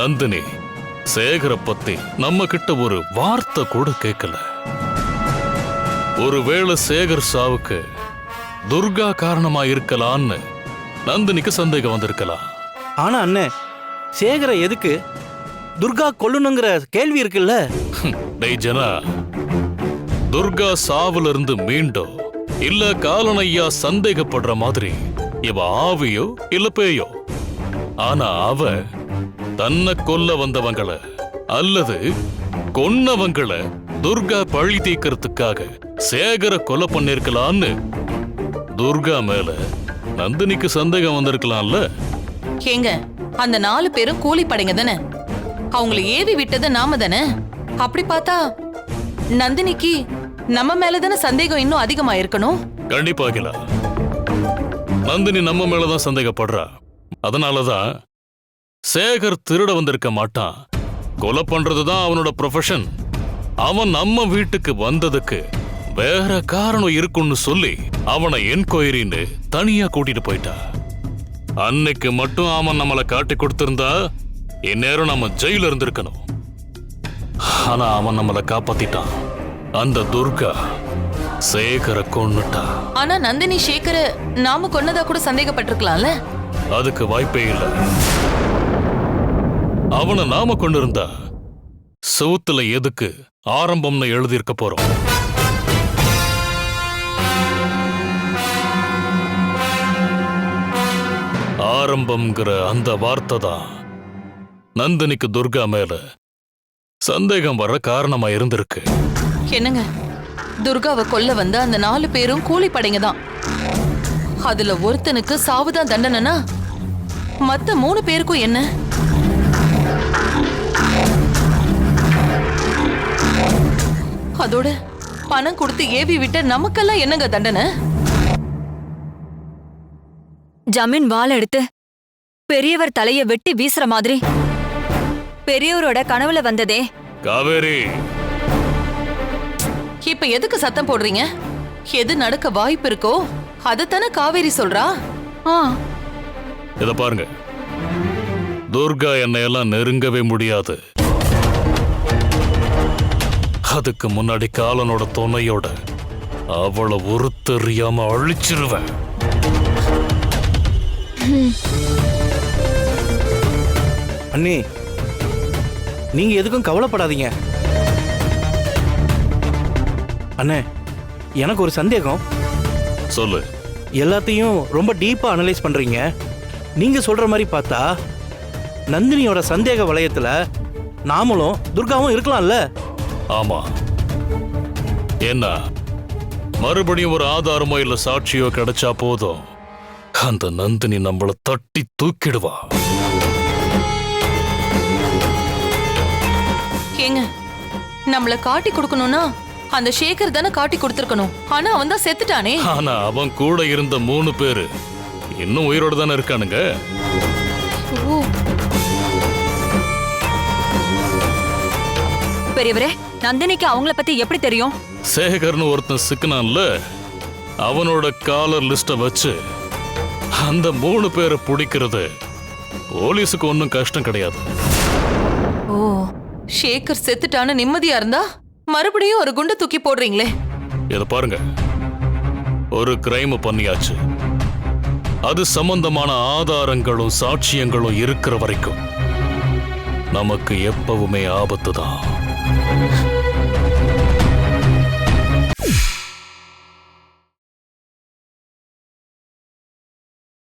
நந்தினி சேகர பத்தி நம்ம கிட்ட ஒரு வார்த்தை கூட கேட்கல. ஒருவேளை சேகர் சாவுக்கு துர்கா காரணமா இருக்கலான்னு நந்தினிக்கு சந்தேகம் வந்திருக்கலாம். ஆனா அண்ணே, சேகர எதுக்கு துர்கா கொல்லணுங்கிற கேள்வி இருக்குல்ல. டேய் ஜனா, துர்கா சாவுல இருந்து மீண்டும் இல்ல காலனையா சந்தேகப்படுற மாதிரி இவ ஆவியோ இல்ல பேயோ. ஆனா அவ தன்னை கொல்ல வந்தவங்கள அல்லது கொன்னவங்கள துர்கா பழி தீர்க்கறதுக்காக சேகர கொலை பண்ணிருக்கலான்னு துர்கா மேல நந்தினிக்கு சந்தேகம் வந்திருக்கலாம்ல. ஏங்க, அந்த 4 பேரும் கூலி படைங்க தானே, அவங்களை ஏவி விட்டது நாம தானே. அப்படி பார்த்தா நந்தினிக்கு நம்ம மேலதானே சந்தேகம் இன்னும் அதிகமா இருக்கணும். கண்டிப்பாகல, நந்தினி நம்ம மேலதான் சந்தேகப்படுறா. அதனாலதான் சேகர் திருட வந்திருக்க மாட்டான், கொலை பண்றதுதான் அவனோட ப்ரொஃபஷன். அவன் நம்ம வீட்டுக்கு வந்ததுக்கு வேற காரணம் இருக்குன்னு சொல்லி அவனை என்கொயரின்னு தனியா கூட்டிட்டு போயிட்டா. அன்னைக்கு மட்டும் அவன் நம்மளை காட்டி கொடுத்திருந்தா இந்நேரம் நம்ம ஜெயில இருந்திருக்கணும். ஆனா அவன் நம்மளை காப்பாத்திட்டான். அந்த துர்கா சேகர கொன்னுட்டா. ஆனா நந்தினி சேகர நாம கொன்னதா கூட சந்தேகப்பட்டிருக்கலாம்ல. அதுக்கு வாய்ப்பே இல்ல. அவனை நாம கொண்டிருந்தா சவுத்துல எதுக்கு ஆரம்பம்னு எழுதியிருக்க போறோம். ஆரம்பம்ங்கிற அந்த வார்த்தை தான் நந்தினிக்கு துர்கா மேல சந்தேகம் வர காரணமா இருந்திருக்கு. என்னங்க, துர்காவை கொல்ல வந்த அந்த 4 பேரும் கூலி படைங்க தான். அதுல ஒருத்தனுக்கு சாவுதான் தண்டனைனா மத்த 3 பேருக்கும் என்ன? அதோட பணம் கொடுத்து ஏவி விட்ட நமக்கெல்லாம் என்னங்க தண்டனை? ஜமீன் வாள் எடுத்து பெரியவர் தலைய வெட்டி வீசுற மாதிரி பெரியவரோட கனவுல வந்ததே. காவேரி, இப்ப எதுக்கு சத்தம் போடுறீங்க? எது நடக்க வாய்ப்பு இருக்கோ அதத்தானே காவேரி சொல்றா. இத பாருங்க, துர்கா என்னையெல்லாம் நெருங்கவே முடியாது. அதுக்கு முன்னாடி காலனோட துணையோட அவளை ஒருத்தறியாம அழிச்சிருவேன். அண்ணி, நீங்க எதுக்கும் கவலைப்படாதீங்க. அண்ணே, எனக்கு ஒரு சந்தேகம். சொல்லு. எல்லாத்தையும் ரொம்ப டீப்பா அனலைஸ் பண்றீங்க. நீங்க சொல்ற மாதிரி பார்த்தா நந்தினியோட சந்தேக வளையத்துல நாமளும் துர்காவும் இருக்கலாம்ல. ஆமா. என்ன, மறுபடியும் ஒரு ஆதாரமோ இல்ல சாட்சியோ கிடைச்சா போதும், அந்த நந்தினி நம்மள தட்டி தூக்கிடுவா. ஏங்க, நம்மள காட்டி கொடுக்கணும்னா அந்த சேகர் தானே காட்டி கொடுத்திருக்கணும். ஆனா அவன் தான் செத்துட்டானே. ஆனா அவன் கூட இருந்த 3 பேரு இன்னும் உயிரோட தானே இருக்கானுங்க. பெரியவரே, நந்தினிக்கு அவங்கள பத்தி எப்படி தெரியும்? சேகர்னு ஒருத்தன் சிக்கனான்ல, அவனோட காலர் லிஸ்ட வச்சு அந்த 3 பேரை பிடிக்கிறது போலீஸுக்கு ஒன்னும் கஷ்டம் கிடையாது. ஓ, சேகர் செத்துட்டான்னு நிம்மதியா இருந்தா மறுபடியும் ஒரு குண்டு தூக்கி போடுறீங்களே. இத பாருங்க, ஒரு கிரைம் பண்ணியாச்சு. அது சம்பந்தமான ஆதாரங்களும் சாட்சியங்களும் இருக்கிற வரைக்கும் நமக்கு எப்பவுமே ஆபத்து தான்.